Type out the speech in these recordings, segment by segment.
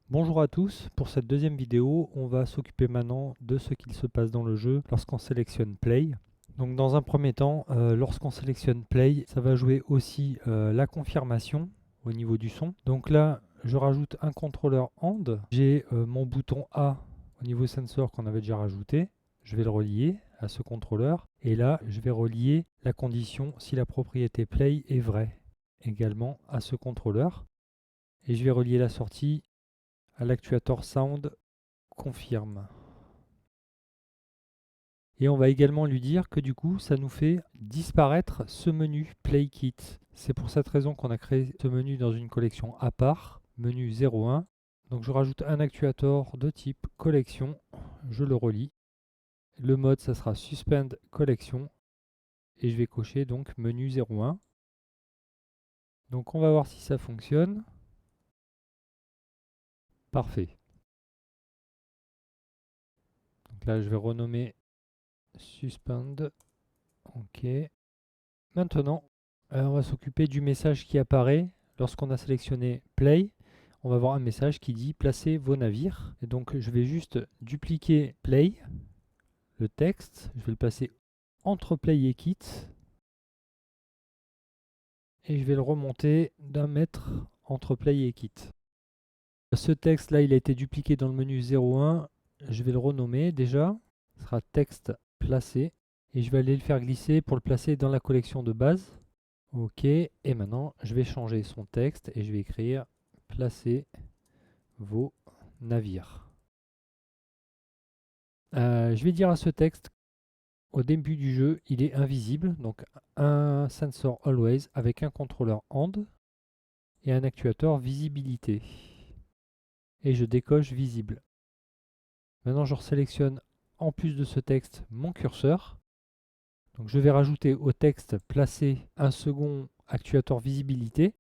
Bonjour à tous, pour cette deuxième vidéo, on va s'occuper maintenant de ce qu'il se passe dans le jeu lorsqu'on sélectionne Play. Donc dans un premier temps, lorsqu'on sélectionne Play, ça va jouer aussi la confirmation au niveau du son. Donc là, je rajoute un contrôleur Hand. J'ai mon bouton A au niveau sensor qu'on avait déjà rajouté. Je vais le relier à ce contrôleur. Et là, je vais relier la condition si la propriété Play est vraie également à ce contrôleur. Et je vais relier la sortie à l'actuator Sound confirme. Et on va également lui dire que du coup, ça nous fait disparaître ce menu Play Kit. C'est pour cette raison qu'on a créé ce menu dans une collection à part, menu 01. Donc je rajoute un actuator de type collection, je le relie. Le mode, ça sera Suspend Collection. Et je vais cocher donc menu 01. Donc on va voir si ça fonctionne. Parfait. Donc là, je vais renommer Suspend. OK. Maintenant, on va s'occuper du message qui apparaît lorsqu'on a sélectionné Play. On va voir un message qui dit placez vos navires. Et donc je vais juste dupliquer Play, le texte. Je vais le placer entre Play et Kit. Et je vais le remonter d'un mètre entre Play et Kit. Ce texte là, il a été dupliqué dans le menu 01. Je vais le renommer déjà. Ce sera texte placé. Et je vais aller le faire glisser pour le placer dans la collection de base. OK, et maintenant je vais changer son texte et je vais écrire placez vos navires. Je vais dire à ce texte au début du jeu il est invisible, donc un sensor always avec un contrôleur hand et un actuateur visibilité. Et je décoche visible. Maintenant je resélectionne en plus de ce texte mon curseur. Donc je vais rajouter au texte placé un second actuateur visibilité.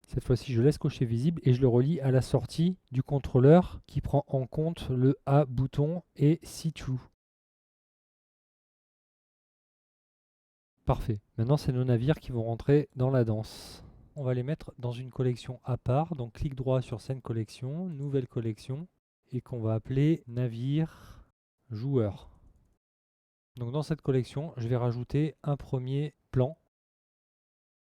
Cette fois-ci, je laisse cocher visible et je le relie à la sortie du contrôleur qui prend en compte le A bouton et See True. Parfait. Maintenant, c'est nos navires qui vont rentrer dans la danse. On va les mettre dans une collection à part. Donc, clic droit sur scène collection, nouvelle collection, et qu'on va appeler navire joueur. Donc, dans cette collection, je vais rajouter un premier plan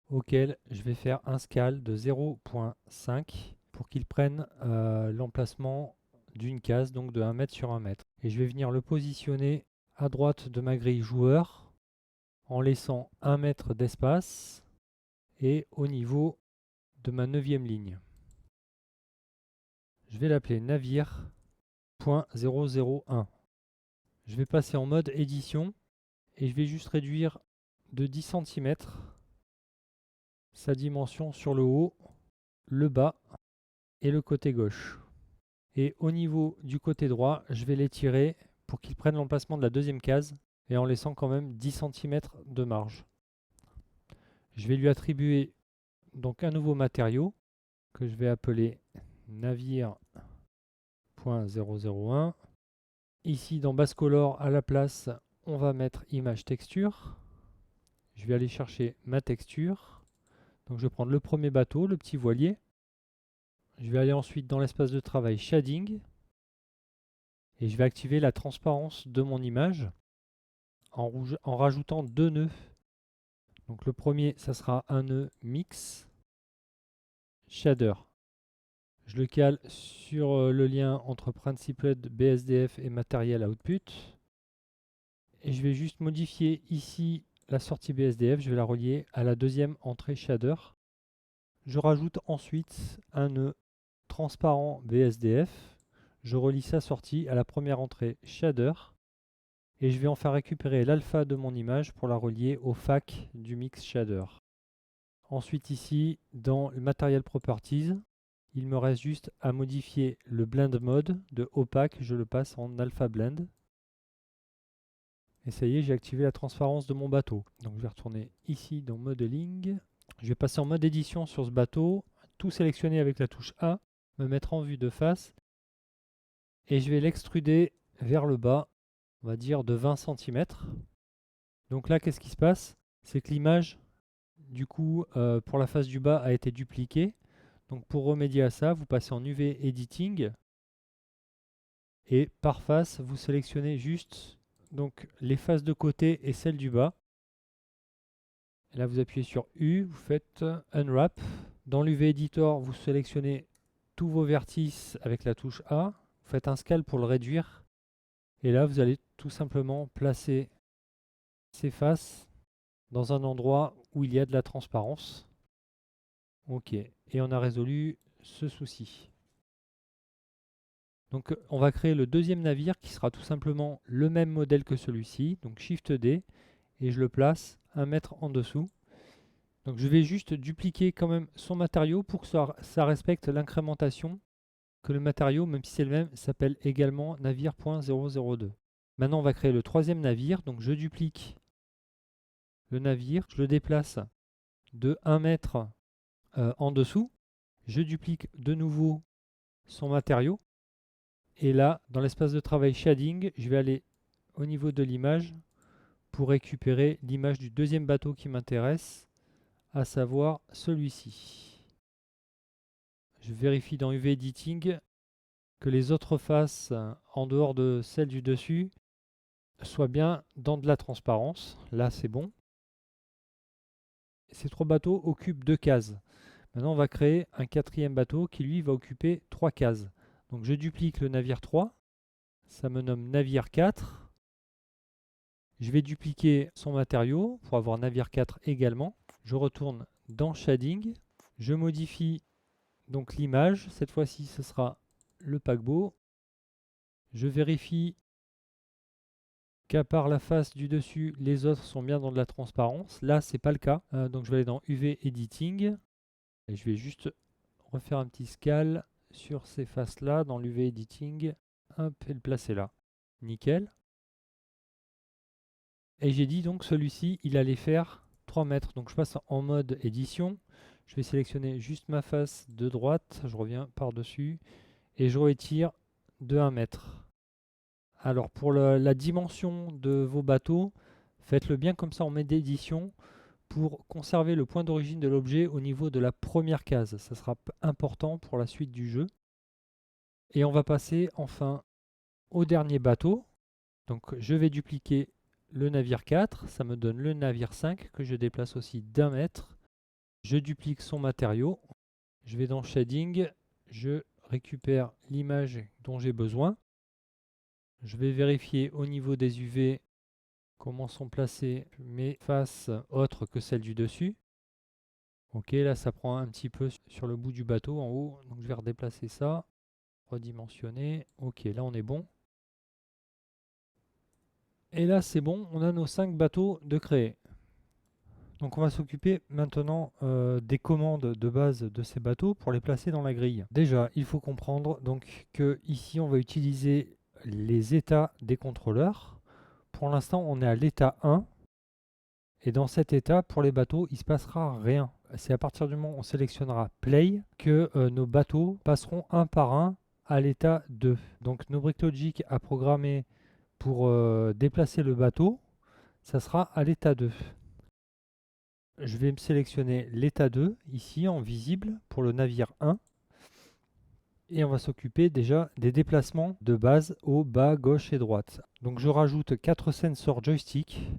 auquel je vais faire un scale de 0.5 pour qu'il prenne l'emplacement d'une case, donc de 1 mètre sur 1 mètre. Et je vais venir le positionner à droite de ma grille joueur en laissant 1 mètre d'espace et au niveau de ma 9e ligne. Je vais l'appeler navire.001. Je vais passer en mode édition et je vais juste réduire de 10 cm sa dimension sur le haut, le bas et le côté gauche. Et au niveau du côté droit, je vais l'étirer pour qu'il prenne l'emplacement de la deuxième case et en laissant quand même 10 cm de marge. Je vais lui attribuer donc un nouveau matériau que je vais appeler navire.001. Ici dans base color à la place, on va mettre image texture. Je vais aller chercher ma texture. Donc je vais prendre le premier bateau, le petit voilier. Je vais aller ensuite dans l'espace de travail shading. Et je vais activer la transparence de mon image en rajoutant 2 nœuds. Donc le premier, ça sera un nœud mix shader. Je le cale sur le lien entre Principled BSDF et Material Output. Et je vais juste modifier ici la sortie BSDF. Je vais la relier à la deuxième entrée shader. Je rajoute ensuite un nœud transparent BSDF. Je relie sa sortie à la première entrée shader. Et je vais enfin récupérer l'alpha de mon image pour la relier au FAC du mix shader. Ensuite ici, dans le Material Properties, il me reste juste à modifier le blend mode de opaque, je le passe en alpha blend. Et ça y est, j'ai activé la transparence de mon bateau. Donc je vais retourner ici dans Modeling. Je vais passer en mode édition sur ce bateau, tout sélectionner avec la touche A, me mettre en vue de face et je vais l'extruder vers le bas, on va dire de 20 cm. Donc là, qu'est-ce qui se passe? C'est que l'image, du coup, pour la face du bas, a été dupliquée. Donc pour remédier à ça, vous passez en UV Editing et par face, vous sélectionnez juste donc, les faces de côté et celles du bas. Et là, vous appuyez sur U, vous faites Unwrap. Dans l'UV Editor, vous sélectionnez tous vos vertices avec la touche A. Vous faites un scale pour le réduire. Et là, vous allez tout simplement placer ces faces dans un endroit où il y a de la transparence. OK. Et on a résolu ce souci. Donc, on va créer le deuxième navire qui sera tout simplement le même modèle que celui-ci. Donc, Shift D. Et je le place 1 mètre en dessous. Donc je vais juste dupliquer quand même son matériau pour que ça respecte l'incrémentation, que le matériau, même si c'est le même, s'appelle également navire.002. Maintenant on va créer le troisième navire, donc je duplique le navire, je le déplace de 1 mètre en dessous, je duplique de nouveau son matériau, et là dans l'espace de travail shading, je vais aller au niveau de l'image pour récupérer l'image du deuxième bateau qui m'intéresse, à savoir celui-ci. Je vérifie dans UV Editing que les autres faces, en dehors de celle du dessus, soient bien dans de la transparence. Là, c'est bon. Ces 3 bateaux occupent 2 cases. Maintenant, on va créer un 4e bateau qui, lui, va occuper 3 cases. Donc, je duplique le navire 3. Ça me nomme navire 4. Je vais dupliquer son matériau pour avoir navire 4 également. Je retourne dans Shading. Je modifie donc l'image. Cette fois-ci, ce sera le paquebot. Je vérifie qu'à part la face du dessus, les autres sont bien dans de la transparence. Là, c'est pas le cas. Donc je vais aller dans UV Editing. Et je vais juste refaire un petit scale sur ces faces-là dans l'UV Editing. Hop, et le placer là. Nickel. Et j'ai dit donc celui-ci, il allait faire 3 mètres. Donc je passe en mode édition. Je vais sélectionner juste ma face de droite. Je reviens par-dessus. Et je retire de 1 mètre. Alors pour la dimension de vos bateaux, faites-le bien comme ça en mode d'édition pour conserver le point d'origine de l'objet au niveau de la première case. Ça sera important pour la suite du jeu. Et on va passer enfin au dernier bateau. Donc je vais dupliquer le navire 4, ça me donne le navire 5 que je déplace aussi d'1 mètre. Je duplique son matériau, je vais dans Shading, je récupère l'image dont j'ai besoin. Je vais vérifier au niveau des UV comment sont placées mes faces autres que celles du dessus. Ok, là ça prend un petit peu sur le bout du bateau en haut, donc je vais redéplacer ça, redimensionner. Ok, là on est bon. Et là c'est bon, on a nos 5 bateaux de créer. Donc on va s'occuper maintenant des commandes de base de ces bateaux pour les placer dans la grille. Déjà, il faut comprendre donc que ici on va utiliser les états des contrôleurs. Pour l'instant, on est à l'état 1. Et dans cet état, pour les bateaux, il ne se passera rien. C'est à partir du moment où on sélectionnera Play que nos bateaux passeront un par un à l'état 2. Donc nos briques logiques à programmer pour déplacer le bateau, ça sera à l'état 2. Je vais me sélectionner l'état 2 ici en visible pour le navire 1. Et on va s'occuper déjà des déplacements de base au bas, gauche et droite. Donc je rajoute 4 sensors joystick.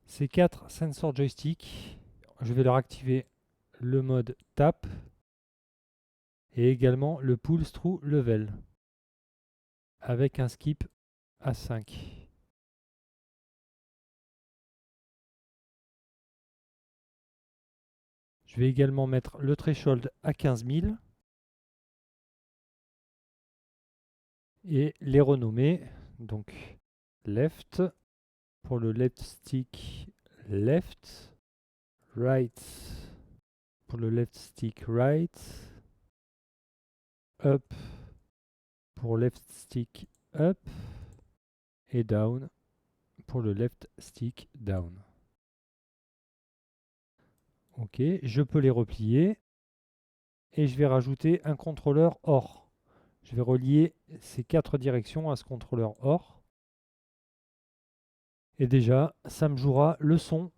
Ces 4 sensors joystick, je vais leur activer le mode tap et également le pulse through level avec un skip à 5. Je vais également mettre le threshold à 15 000 et les renommer. Donc left pour le left stick left, right pour le left stick right, up pour left stick up et down pour le left stick down. Ok, je peux les replier et je vais rajouter un contrôleur OR. Je vais relier ces 4 directions à ce contrôleur OR. Et déjà, ça me jouera le son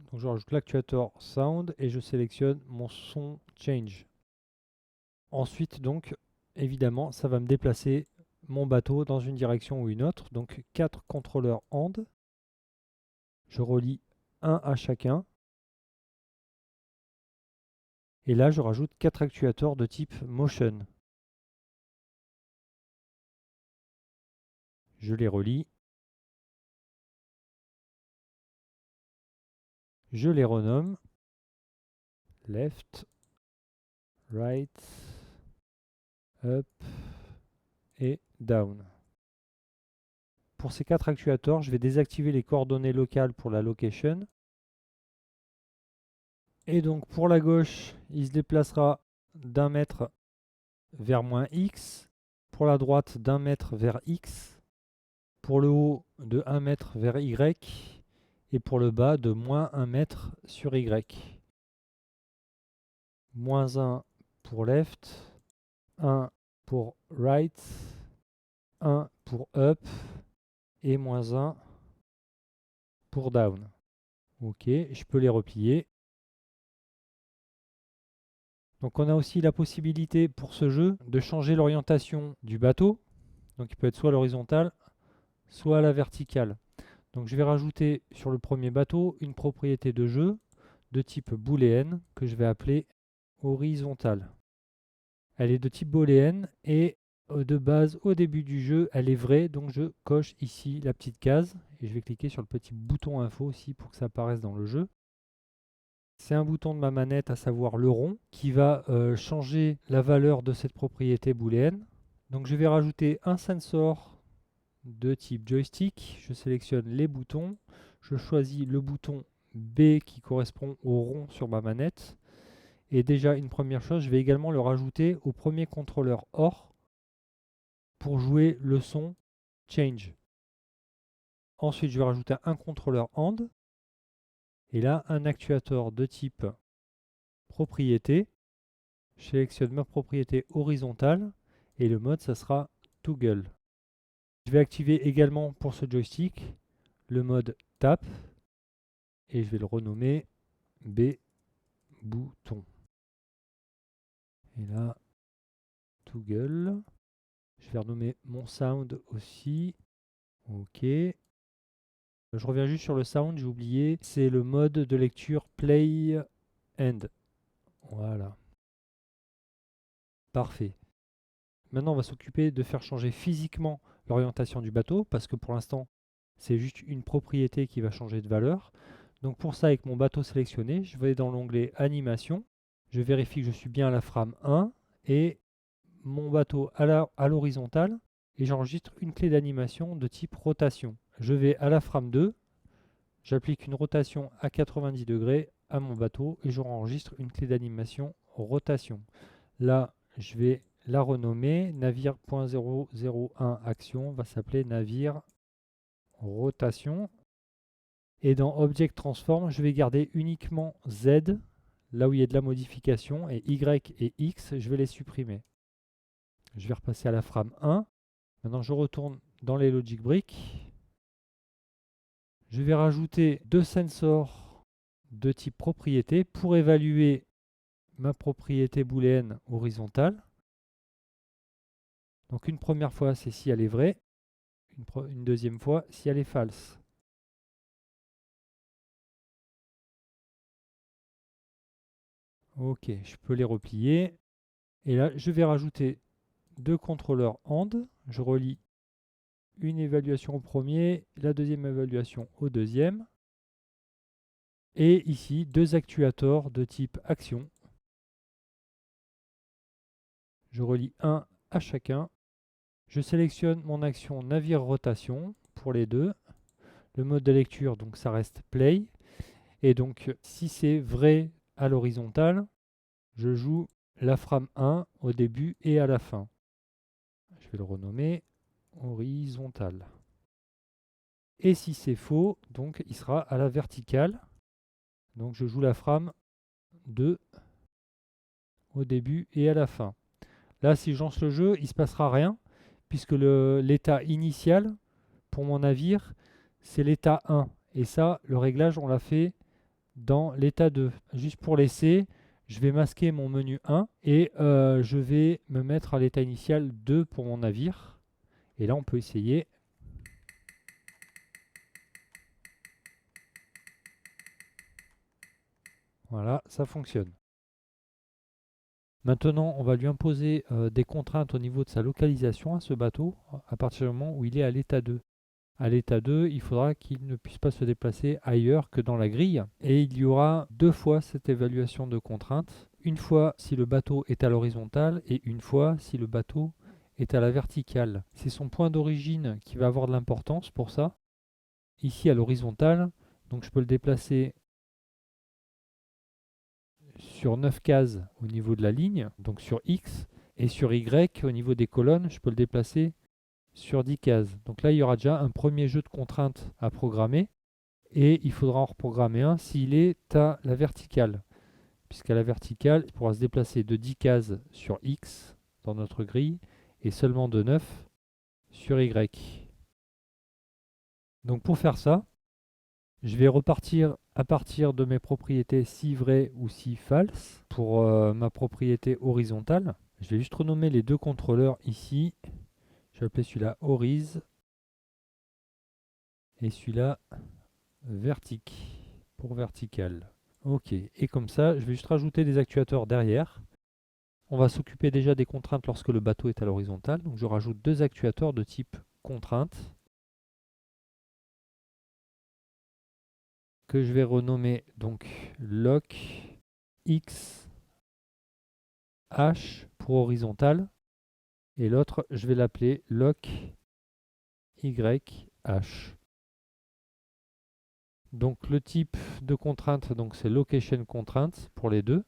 Donc je rajoute l'actuateur sound et je sélectionne mon son change. Ensuite, donc, évidemment, ça va me déplacer mon bateau dans une direction ou une autre. Donc 4 contrôleurs hand. Je relie un à chacun. Et là, je rajoute 4 actuateurs de type motion. Je les relie. Je les renomme. Left, right, up et down. Pour ces 4 actuateurs, je vais désactiver les coordonnées locales pour la location. Et donc pour la gauche, il se déplacera d'1 mètre vers -x. Pour la droite, d'1 mètre vers x. Pour le haut, de 1 mètre vers y. Et pour le bas, de -1 mètre sur y. -1 pour left, 1 pour right, 1 pour up et -1 pour down. Ok, je peux les replier. Donc on a aussi la possibilité pour ce jeu de changer l'orientation du bateau. Donc il peut être soit à l'horizontale, soit à la verticale. Donc je vais rajouter sur le premier bateau une propriété de jeu de type booléenne que je vais appeler horizontale. Elle est de type booléenne et de base au début du jeu elle est vraie, donc je coche ici la petite case et je vais cliquer sur le petit bouton info aussi pour que ça apparaisse dans le jeu. C'est un bouton de ma manette, à savoir le rond, qui va changer la valeur de cette propriété booléenne. Donc je vais rajouter un sensor de type joystick. Je sélectionne les boutons. Je choisis le bouton B qui correspond au rond sur ma manette. Et déjà une première chose, je vais également le rajouter au premier contrôleur OR pour jouer le son change. Ensuite, je vais rajouter un contrôleur hand. Et là, un actuateur de type propriété. Je sélectionne ma propriété horizontale et le mode, ça sera toggle. Je vais activer également pour ce joystick le mode tap et je vais le renommer B bouton. Et là, toggle. Je vais renommer mon sound aussi. Ok. Je reviens juste sur le sound, j'ai oublié. C'est le mode de lecture play end. Voilà. Parfait. Maintenant, on va s'occuper de faire changer physiquement l'orientation du bateau parce que pour l'instant, c'est juste une propriété qui va changer de valeur. Donc pour ça, avec mon bateau sélectionné, je vais dans l'onglet Animation. Je vérifie que je suis bien à la frame 1 et mon bateau à l'horizontale et j'enregistre une clé d'animation de type rotation. Je vais à la frame 2, j'applique une rotation à 90 degrés à mon bateau et j'enregistre une clé d'animation rotation. Là, je vais la renommer navire.001 action va s'appeler navire rotation. Et dans Object Transform, je vais garder uniquement Z, là où il y a de la modification, et Y et X, je vais les supprimer. Je vais repasser à la frame 1. Maintenant, je retourne dans les Logic Bricks. Je vais rajouter 2 sensors de type propriété pour évaluer ma propriété booléenne horizontale. Donc une première fois, c'est si elle est vraie. Une deuxième fois, si elle est false. Ok, je peux les replier. Et là, je vais rajouter 2 contrôleurs AND. Je relie une évaluation au premier, la deuxième évaluation au deuxième. Et ici, 2 actuateurs de type action. Je relie un à chacun. Je sélectionne mon action navire rotation pour les deux. Le mode de lecture, donc ça reste play. Et donc, si c'est vrai à l'horizontale, je joue la frame 1 au début et à la fin. Je vais le renommer horizontal. Et si c'est faux, donc il sera à la verticale. Donc je joue la frame 2 au début et à la fin. Là, si je lance le jeu, il ne se passera rien, puisque l'état initial pour mon navire, c'est l'état 1. Et ça, le réglage, on l'a fait dans l'état 2. Juste pour laisser, je vais masquer mon menu 1 et je vais me mettre à l'état initial 2 pour mon navire. Et là, on peut essayer. Voilà, ça fonctionne. Maintenant, on va lui imposer des contraintes au niveau de sa localisation à ce bateau, à partir du moment où il est à l'état 2. À l'état 2, il faudra qu'il ne puisse pas se déplacer ailleurs que dans la grille. Et il y aura 2 fois cette évaluation de contrainte. Une fois si le bateau est à l'horizontale et une fois si le bateau est à la verticale. C'est son point d'origine qui va avoir de l'importance pour ça. Ici à l'horizontale, donc je peux le déplacer sur 9 cases au niveau de la ligne, donc sur X, et sur Y au niveau des colonnes, je peux le déplacer sur 10 cases. Donc là, il y aura déjà un premier jeu de contraintes à programmer, et il faudra en reprogrammer un s'il est à la verticale, puisqu'à la verticale, il pourra se déplacer de 10 cases sur X dans notre grille, et seulement de 9 sur Y. Donc pour faire ça, je vais repartir à partir de mes propriétés si vrai ou si false pour ma propriété horizontale. Je vais juste renommer les deux contrôleurs ici. Je vais appeler celui-là Horiz et celui-là Vertic pour vertical. Ok, et comme ça, je vais juste rajouter des actuateurs derrière. On va s'occuper déjà des contraintes lorsque le bateau est à l'horizontale. Donc je rajoute 2 actuateurs de type contrainte que je vais renommer donc lock X H pour horizontal et l'autre je vais l'appeler lock YH. Donc le type de contrainte donc c'est location contrainte pour les deux.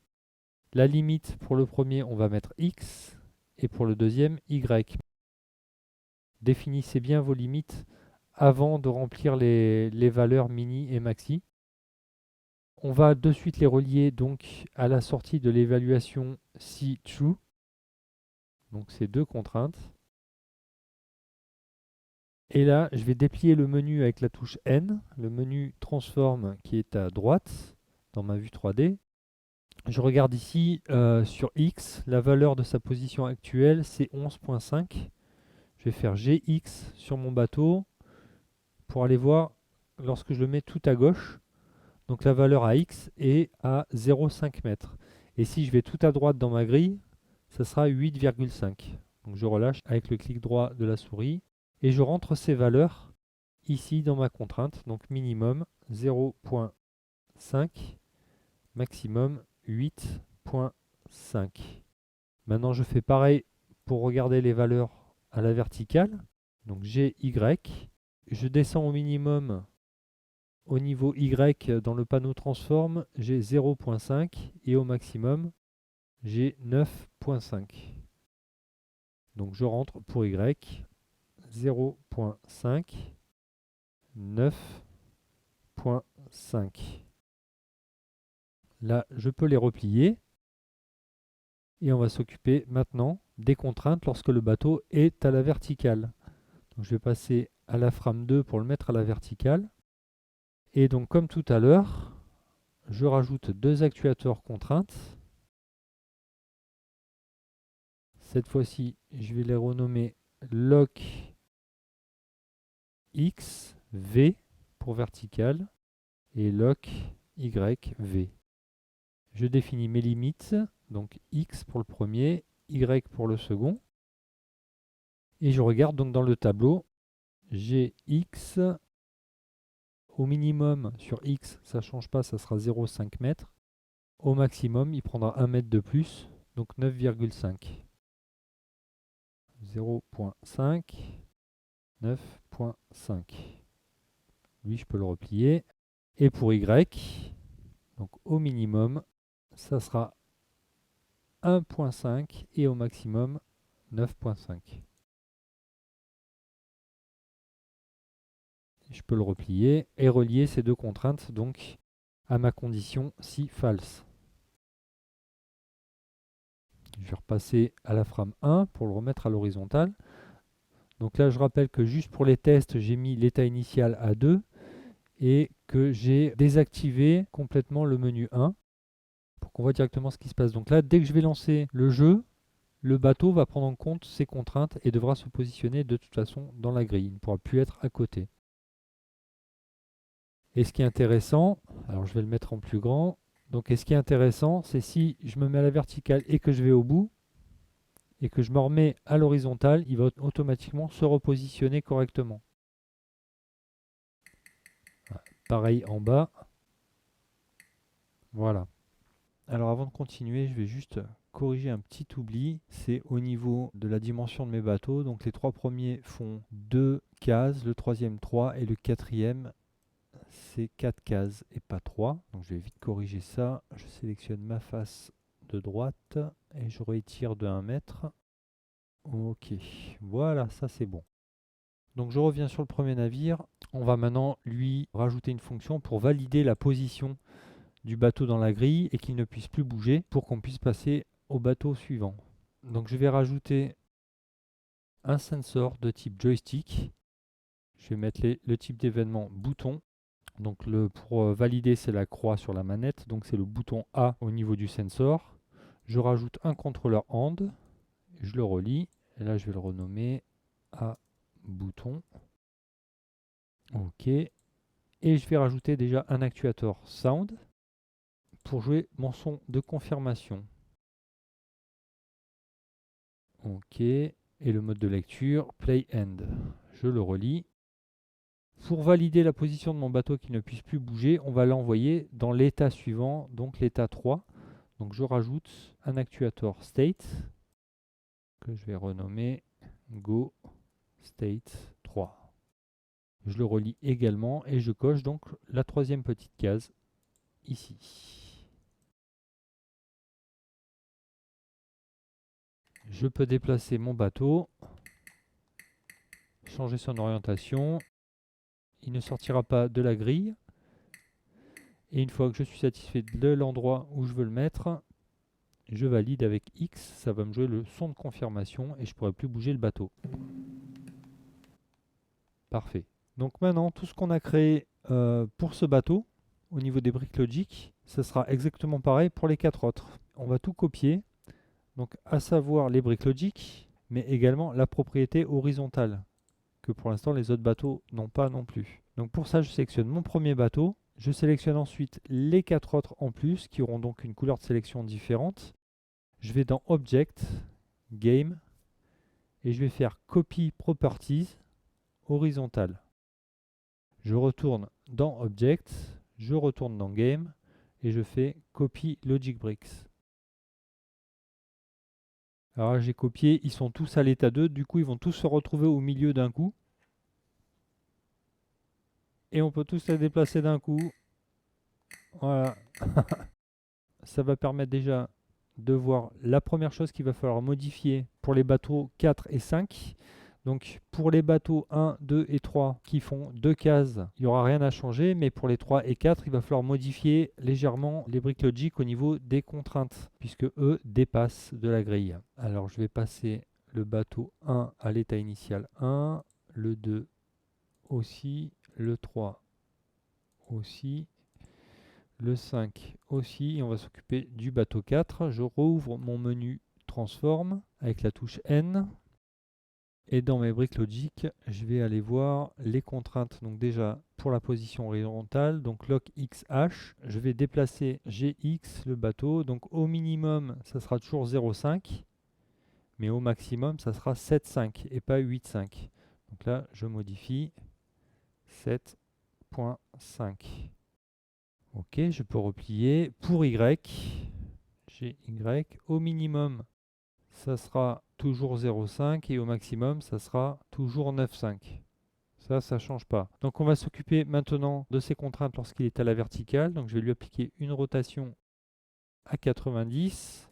La limite pour le premier on va mettre X et pour le deuxième Y. Définissez bien vos limites avant de remplir les valeurs mini et maxi. On va de suite les relier donc à la sortie de l'évaluation si true. Donc ces deux contraintes. Et là, je vais déplier le menu avec la touche N, le menu transform qui est à droite dans ma vue 3D. Je regarde ici sur X, la valeur de sa position actuelle c'est 11.5. Je vais faire GX sur mon bateau pour aller voir lorsque je le mets tout à gauche. Donc la valeur à X est à 0,5 m. Et si je vais tout à droite dans ma grille, ça sera 8,5. Donc je relâche avec le clic droit de la souris et je rentre ces valeurs ici dans ma contrainte. Donc minimum 0,5, maximum 8,5. Maintenant je fais pareil pour regarder les valeurs à la verticale. Donc GY, je descends au minimum. Au niveau Y, dans le panneau transform, j'ai 0.5 et au maximum, j'ai 9.5. Donc je rentre pour Y 0.5, 9.5. Là, je peux les replier et on va s'occuper maintenant des contraintes lorsque le bateau est à la verticale. Donc je vais passer à la frame 2 pour le mettre à la verticale. Et donc comme tout à l'heure, je rajoute 2 actuateurs contraintes. Cette fois-ci, je vais les renommer lock X V pour vertical et lock Y V. Je définis mes limites, donc X pour le premier, Y pour le second. Et je regarde donc dans le tableau, j'ai X au minimum sur X, ça ne change pas, ça sera 0,5 m. Au maximum, il prendra 1 mètre de plus, donc 9,5. 0.5, 9.5. Lui, je peux le replier. Et pour Y, donc au minimum, ça sera 1.5 et au maximum 9.5. Je peux le replier et relier ces deux contraintes donc à ma condition si false. Je vais repasser à la frame 1 pour le remettre à l'horizontale. Donc là, je rappelle que juste pour les tests, j'ai mis l'état initial à 2. et que j'ai désactivé complètement le menu 1 pour qu'on voit directement ce qui se passe. Donc là, dès que je vais lancer le jeu, le bateau va prendre en compte ces contraintes et devra se positionner de toute façon dans la grille. Il ne pourra plus être à côté. Et ce qui est intéressant, alors je vais le mettre en plus grand. Donc, et ce qui est intéressant, c'est si je me mets à la verticale et que je vais au bout, et que je me remets à l'horizontale, il va automatiquement se repositionner correctement. Pareil en bas. Voilà. Alors avant de continuer, je vais juste corriger un petit oubli. C'est au niveau de la dimension de mes bateaux. Donc les 3 premiers font 2 cases, le 3e 3 et le 4e c'est 4 cases et pas 3. Donc je vais vite corriger ça. Je sélectionne ma face de droite et je rétire de 1 mètre. Ok, voilà, ça c'est bon. Donc je reviens sur le premier navire. On va maintenant lui rajouter une fonction pour valider la position du bateau dans la grille et qu'il ne puisse plus bouger pour qu'on puisse passer au bateau suivant. Donc je vais rajouter un sensor de type joystick. Je vais mettre le type d'événement bouton. Donc pour valider, c'est la croix sur la manette. Donc c'est le bouton A au niveau du sensor. Je rajoute un contrôleur hand. Je le relie. Et là, je vais le renommer A bouton. OK. Et je vais rajouter déjà un actuateur sound pour jouer mon son de confirmation. OK. Et le mode de lecture, play end. Je le relie. Pour valider la position de mon bateau qui ne puisse plus bouger, on va l'envoyer dans l'état suivant, donc l'état 3. Donc je rajoute un actuateur state que je vais renommer Go State 3. Je le relie également et je coche donc la 3e petite case ici. Je peux déplacer mon bateau, changer son orientation. Il ne sortira pas de la grille. Et une fois que je suis satisfait de l'endroit où je veux le mettre, je valide avec X, ça va me jouer le son de confirmation et je ne pourrai plus bouger le bateau. Parfait. Donc maintenant, tout ce qu'on a créé pour ce bateau, au niveau des briques logiques, ce sera exactement pareil pour les 4 autres. On va tout copier, donc à savoir les briques logiques, mais également la propriété horizontale, que pour l'instant les autres bateaux n'ont pas non plus. Donc pour ça, je sélectionne mon premier bateau, je sélectionne ensuite les 4 autres en plus, qui auront donc une couleur de sélection différente. Je vais dans Object, Game, et je vais faire Copy Properties horizontale. Je retourne dans Object, je retourne dans Game, et je fais Copy Logic Bricks. Alors là, j'ai copié, ils sont tous à l'état 2, du coup ils vont tous se retrouver au milieu d'un coup. Et on peut tous les déplacer d'un coup. Voilà. Ça va permettre déjà de voir la première chose qu'il va falloir modifier pour les bateaux 4 et 5. Donc pour les bateaux 1, 2 et 3 qui font 2 cases, il n'y aura rien à changer. Mais pour les 3 et 4, il va falloir modifier légèrement les briques logiques au niveau des contraintes, puisque eux dépassent de la grille. Alors je vais passer le bateau 1 à l'état initial 1, le 2 aussi, le 3 aussi, le 5 aussi, et on va s'occuper du bateau 4. Je rouvre mon menu Transform avec la touche N. Et dans mes briques logiques, je vais aller voir les contraintes. Donc déjà, pour la position horizontale, donc lock XH, je vais déplacer GX, le bateau. Donc au minimum, ça sera toujours 0,5. Mais au maximum, ça sera 7,5 et pas 8,5. Donc là, je modifie 7,5. Ok, je peux replier. Pour Y, GY, au minimum, ça sera toujours 0,5 et au maximum, ça sera toujours 9,5. Ça ne change pas. Donc on va s'occuper maintenant de ces contraintes lorsqu'il est à la verticale. Donc je vais lui appliquer une rotation à 90.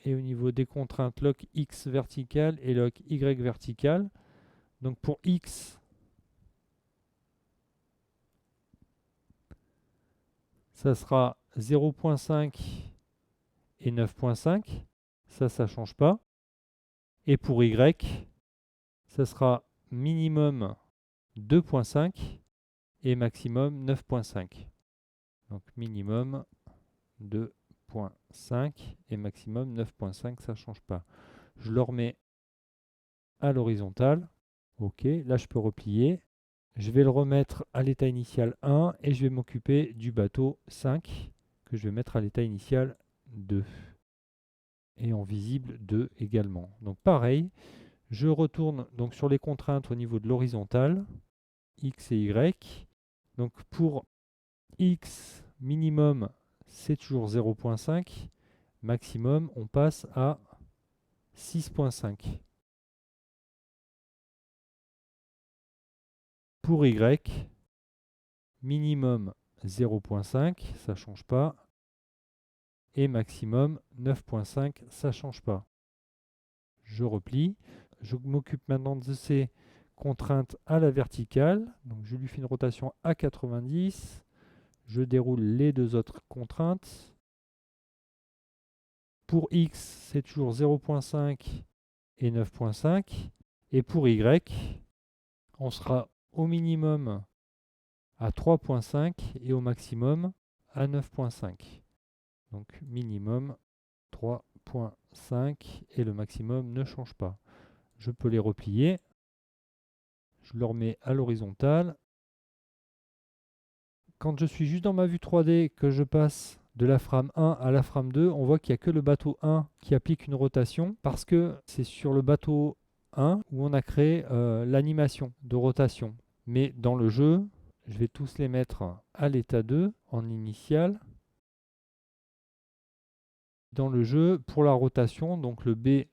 Et au niveau des contraintes, lock X vertical et lock Y vertical. Donc pour X, ça sera 0,5 et 9,5. Ça ne change pas. Et pour Y, ça sera minimum 2,5 et maximum 9.5. Donc minimum 2.5 et maximum 9.5, ça ne change pas. Je le remets à l'horizontale. OK, là je peux replier. Je vais le remettre à l'état initial 1 et je vais m'occuper du bateau 5 que je vais mettre à l'état initial 2. Et en visible 2 également. Donc pareil, je retourne donc sur les contraintes au niveau de l'horizontale, X et Y. Donc pour X minimum, c'est toujours 0.5. Maximum, on passe à 6.5. Pour Y, minimum 0.5, ça ne change pas. Et maximum 9.5, ça ne change pas. Je replie. Je m'occupe maintenant de ces contraintes à la verticale. Donc je lui fais une rotation à 90. Je déroule les deux autres contraintes. Pour X, c'est toujours 0.5 et 9.5. Et pour Y, on sera au minimum à 3.5 et au maximum à 9.5. Donc minimum 3.5 et le maximum ne change pas. Je peux les replier. Je le remets à l'horizontale. Quand je suis juste dans ma vue 3D, que je passe de la frame 1 à la frame 2, on voit qu'il n'y a que le bateau 1 qui applique une rotation parce que c'est sur le bateau 1 où on a créé l'animation de rotation. Mais dans le jeu, je vais tous les mettre à l'état 2 en initial. Dans le jeu, pour la rotation, donc le B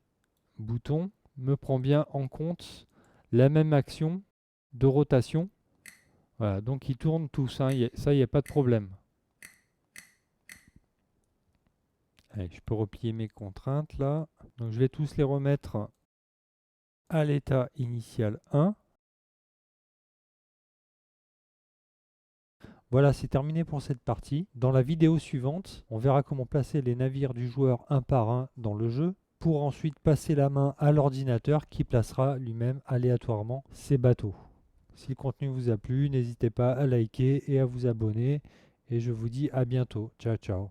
bouton me prend bien en compte la même action de rotation. Voilà, donc ils tournent tous, hein, ça, il n'y a pas de problème. Allez, je peux replier mes contraintes là. Donc je vais tous les remettre à l'état initial 1. Voilà, c'est terminé pour cette partie. Dans la vidéo suivante, on verra comment placer les navires du joueur un par un dans le jeu pour ensuite passer la main à l'ordinateur qui placera lui-même aléatoirement ses bateaux. Si le contenu vous a plu, n'hésitez pas à liker et à vous abonner. Et je vous dis à bientôt. Ciao, ciao.